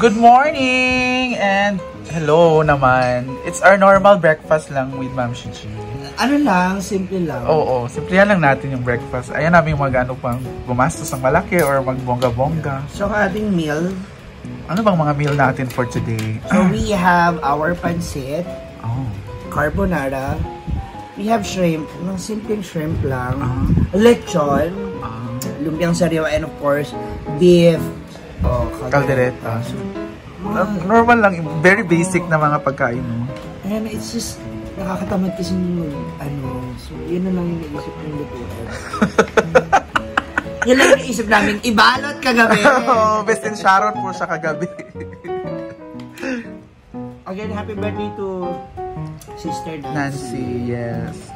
Good morning and hello naman. It's our normal breakfast lang with Ma'am Shichi. Ano lang, simple lang. Oo, simplihan lang natin yung breakfast. Ayan namin mag-ano pang gumastos ng malaki or magbongga-bongga. So, ang ating meal. Ano bang mga meal natin for today? So, we have our pancit, carbonara, we have shrimp, ng simpleng shrimp lang, lechon, lumpiang sariwa, and of course, beef, caldereta. So, normal lang, very basic na mga pagkain mo. And it's just, nakakatamad kasi so yun na lang yung naisip ng lutuan. Yun lang yung naisip namin, ibalot kagabi. Best in Sharon po siya kagabi. Again, happy birthday to Sister Nancy, yes.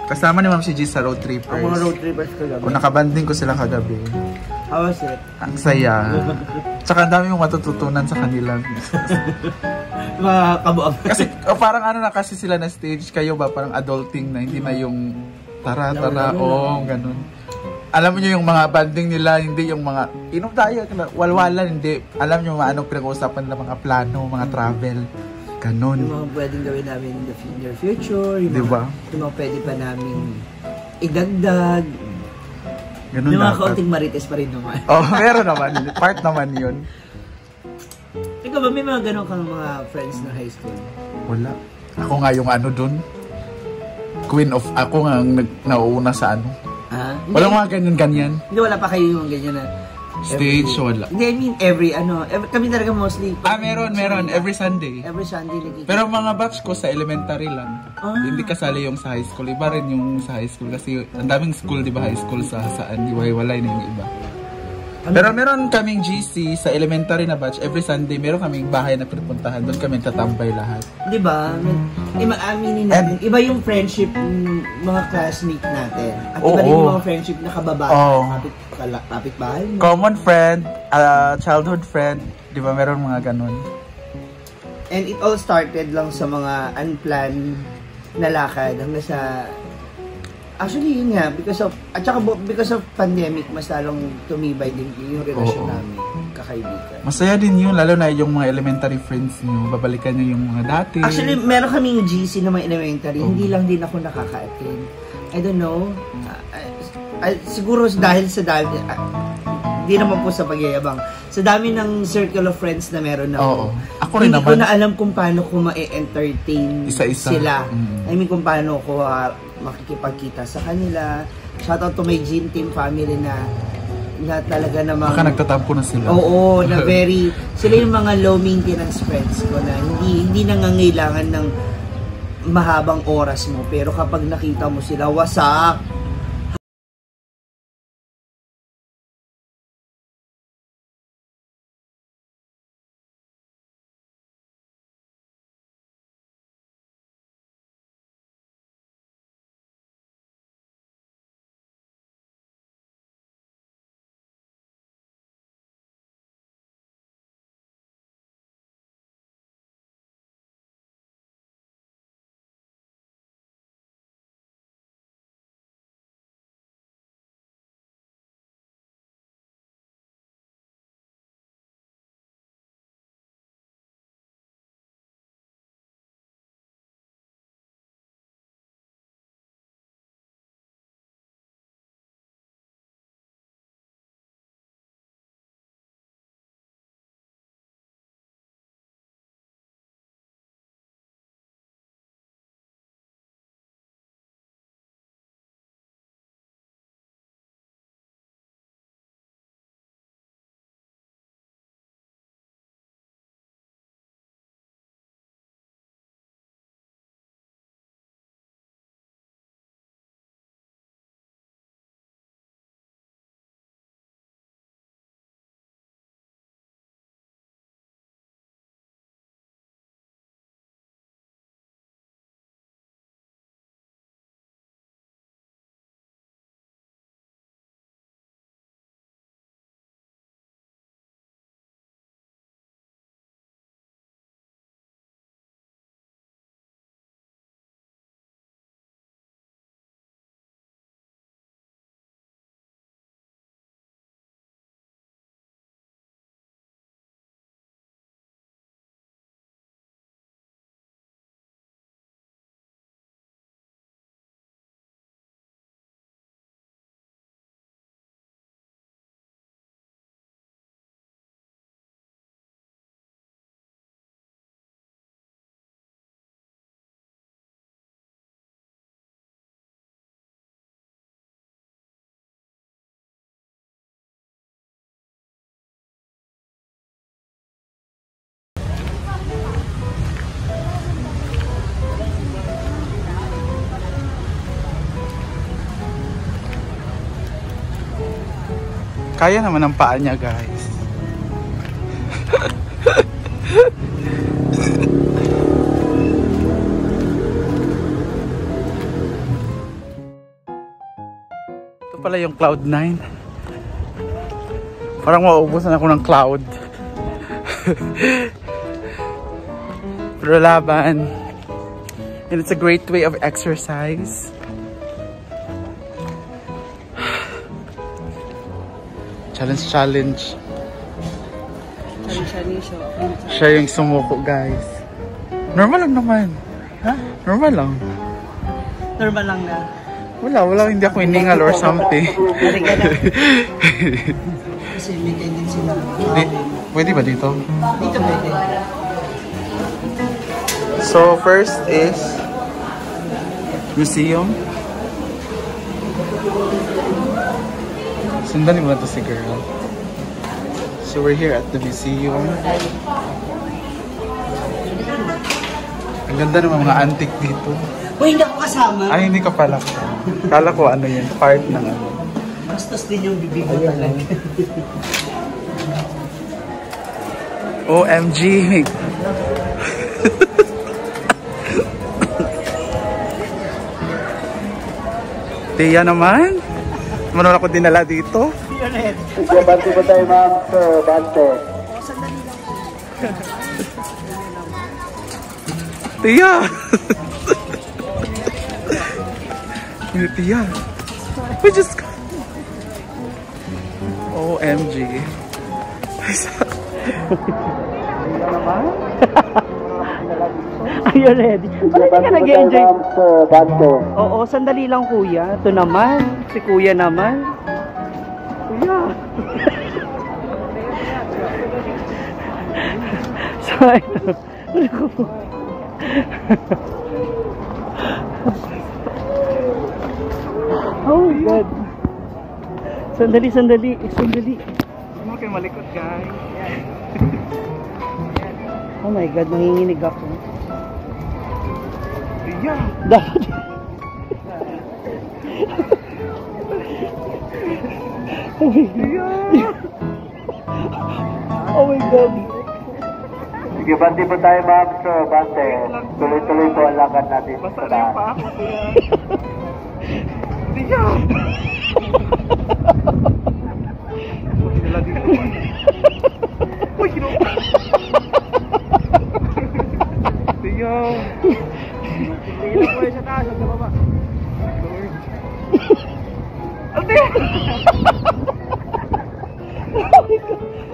Kasama ni Ma'am Shichi sa road trippers. Ang mga road trippers kagabi. Kung nakabanding ko sila kagabi. How was it? Ang saya. Tsaka ang dami yung matututunan sa kanila. Mga kabuang. Kasi parang ano na kasi sila na stage, kayo ba parang adulting na hindi na yung tara, ganun. Alam niyo yung mga banding nila, hindi yung mga inom tayo, walwalan, hindi. Alam niyo mga anong pinag-uusapan nila, mga plano, mga travel. Ganun. Yung mga pwedeng gawin namin in the near future. Yung diba? Yung mga pwede pa namin idagdag. Ganun yung mga dapat. kaunting marites pa rin naman. Oh, meron naman. Part naman yun. Ikaw ba, may mga ganun kang mga friends na high school? Wala. Ako nga yung ano dun. Queen of, ako nga ang nauuna sa ano. Walang mga ganyan-ganyan. Hindi, wala pa kayo yung ganyan na stage, wala. Hindi, I mean, kami talaga mostly. Meron. Every Sunday. Every Sunday nagkikita. Pero mga batch ko sa elementary lang. Hindi kasali yung sa high school. Iba rin yung sa high school. Kasi ang daming school, di ba, high school saan. Iwalay na yung iba. Pero meron kaming GC sa elementary na batch. Every Sunday, meron kaming bahay na pinupuntahan. Doon kami tatambay lahat. Di ba? Aminin natin. Iba yung friendship ng mga classmate natin. At iba rin yung mga friendship na kababae. Kapit-bahay mo. Common friend, childhood friend. Di ba meron mga ganun? And it all started lang sa mga unplanned na lakad. Hanggang sa... Actually, yun nga, because of pandemic, mas lalong tumibay din yung relasyon namin, kakaibigan. Masaya din yun, lalo na yung mga elementary friends nyo, babalikan nyo yung mga dati. Actually, meron kaming GC na mga elementary, hindi lang din ako nakaka-attend. I don't know, siguro dahil sa dami, hindi naman po sa pagyayabang, sa dami ng circle of friends na meron ako. Ako rin hindi naman. Hindi ko na alam kung paano ko ma-entertain sila. I mean, kung paano ko makikipagkita sa kanila. Shoutout to my gym team family na talaga namang... Baka nagtatampo na sila. Oo, na very... Sila yung mga low maintenance friends ko na hindi nangangailangan ng mahabang oras mo. Pero kapag nakita mo sila, wasak! Kaya naman ang paa niya, guys. Ito pala yung Cloud9. Parang mauubusan ako ng cloud. Pero laban. And it's a great way of exercise. Challenge. Siya yung sumuko, guys. Normal lang naman. Ha? Normal lang. Normal lang na. Wala. Hindi ako iningal or something. Halika na. Kasi may tendency na. Pwede ba dito? Dito pwede. So, first is museum. Sundan mo na to si girl. So, we're here at the museum. Ang ganda ng mga antique dito. Uy, hindi ako kasama. Ay, hindi ka pala. Kala ko ano yun, part ng ano. Bastos din yung bibig mo talaga. OMG! Tiya naman? Manoon ako dinala dito? Bante ba tayo, ma'am? Sir, bante. Tiya! Tiya! We just got... OMG! Are you ready? Parang hindi ka nag-enjoy. Oo, sandali lang kuya. Ito naman. Si kuya naman. Kuya. So, ito. Oh my God. Sandali. Ano kayo malikot, guys? Oh my God, nanginginig ako. Tiya! Dapat. Oh my God. Sige, bante po tayo, ma'am. Sir, bante. Tuloy-tuloy po ang lakad natin. Basta na yung paa ko, Tiya. Tiya! Uy, kinuha! Tiya! Ilang po sa taas, sa baba. Ate!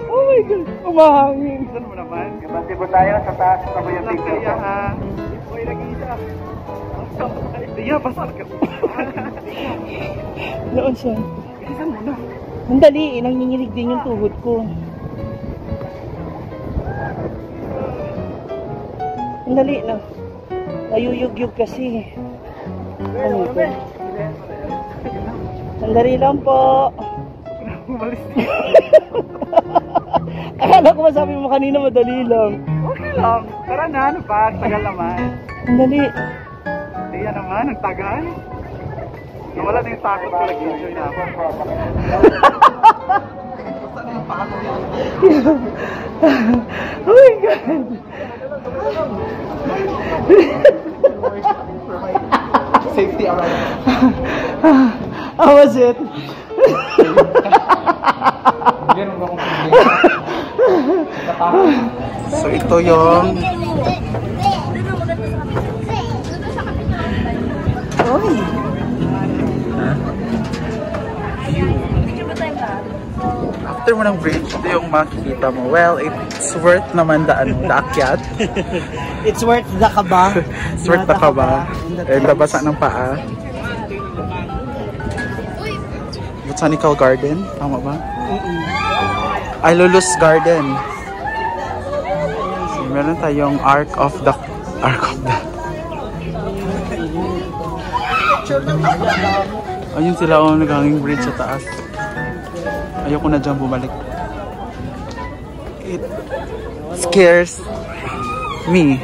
Oh my God, umahangin. Saan mo naman? Bante po tayo sa taas. Sa yung Lang picture kaya po. ha? Uy, nag-iisa. Tiya, basal ka. Noon siya. Saan mo na? Mandali, nanginginig din yung tuhod ko. Mandali na. Nayuyug-yug kasi. Oh my God. Sandali lang po. Umalis niya. Akala ko masabi mo kanina madali lang. Okay lang. Tara na, ano ba? Tagal naman. Sandali. Tiya naman, ang tagal. Nawala na yung takot ko, nag-enjoy na ako. Oh my God. Safety around. How was it? So ito yung Oy. after mo ng bridge, ito yung makikita mo. Well, it's worth naman the akyat. It's worth the kaba. It's worth the kaba. And nabasa ng paa. Botanical Garden, tama ba? Ay, Lulus Garden. So, meron tayong Ark of the ayun sila o naganging bridge sa taas. Ayoko na dyan bumalik. It scares me.